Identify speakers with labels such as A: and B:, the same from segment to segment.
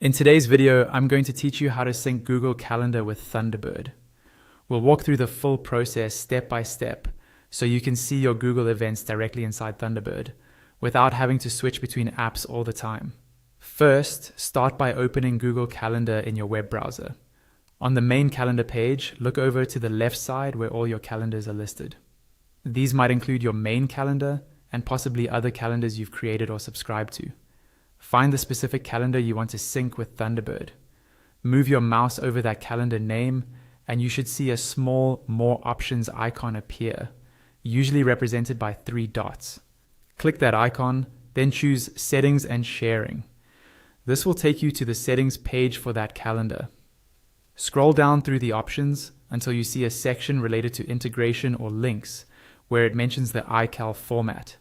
A: In today's video, I'm going to teach you how to sync Google Calendar with Thunderbird. We'll walk through the full process step by step so you can see your Google events directly inside Thunderbird without having to switch between apps all the time. First, start by opening Google Calendar in your web browser. On the main calendar page, look over to the left side where all your calendars are listed. These might include your main calendar and possibly other calendars you've created or subscribed to. Find the specific calendar you want to sync with Thunderbird. Move your mouse over that calendar name and you should see a small More Options icon appear, usually represented by 3 dots. Click that icon, then choose Settings and Sharing. This will take you to the settings page for that calendar. Scroll down through the options until you see a section related to integration or links where it mentions the iCal format.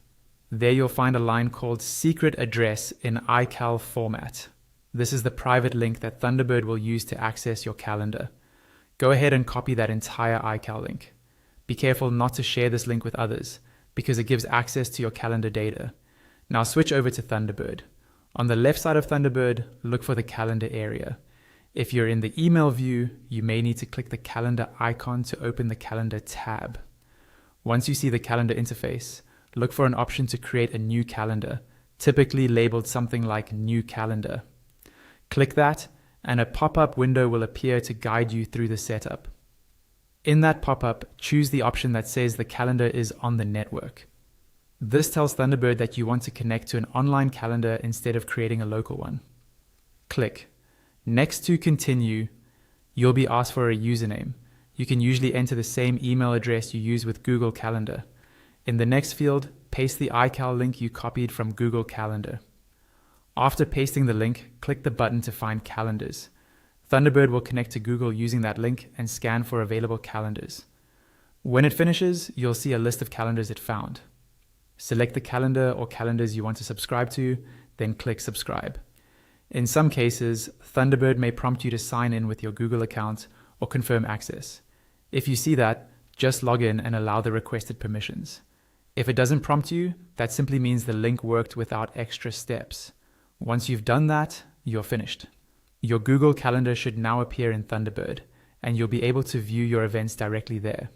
A: There you'll find a line called Secret Address in iCal format. This is the private link that Thunderbird will use to access your calendar. Go ahead and copy that entire iCal link. Be careful not to share this link with others because it gives access to your calendar data. Now switch over to Thunderbird. On the left side of Thunderbird, look for the calendar area. If you're in the email view, you may need to click the calendar icon to open the calendar tab. Once you see the calendar interface, look for an option to create a new calendar, typically labeled something like New Calendar. Click that, and a pop-up window will appear to guide you through the setup. In that pop-up, choose the option that says the calendar is on the network. This tells Thunderbird that you want to connect to an online calendar instead of creating a local one. Click. Next to Continue, you'll be asked for a username. You can usually enter the same email address you use with Google Calendar. In the next field, paste the iCal link you copied from Google Calendar. After pasting the link, click the button to find calendars. Thunderbird will connect to Google using that link and scan for available calendars. When it finishes, you'll see a list of calendars it found. Select the calendar or calendars you want to subscribe to, then click Subscribe. In some cases, Thunderbird may prompt you to sign in with your Google account or confirm access. If you see that, just log in and allow the requested permissions. If it doesn't prompt you, that simply means the link worked without extra steps. Once you've done that, you're finished. Your Google Calendar should now appear in Thunderbird, and you'll be able to view your events directly there.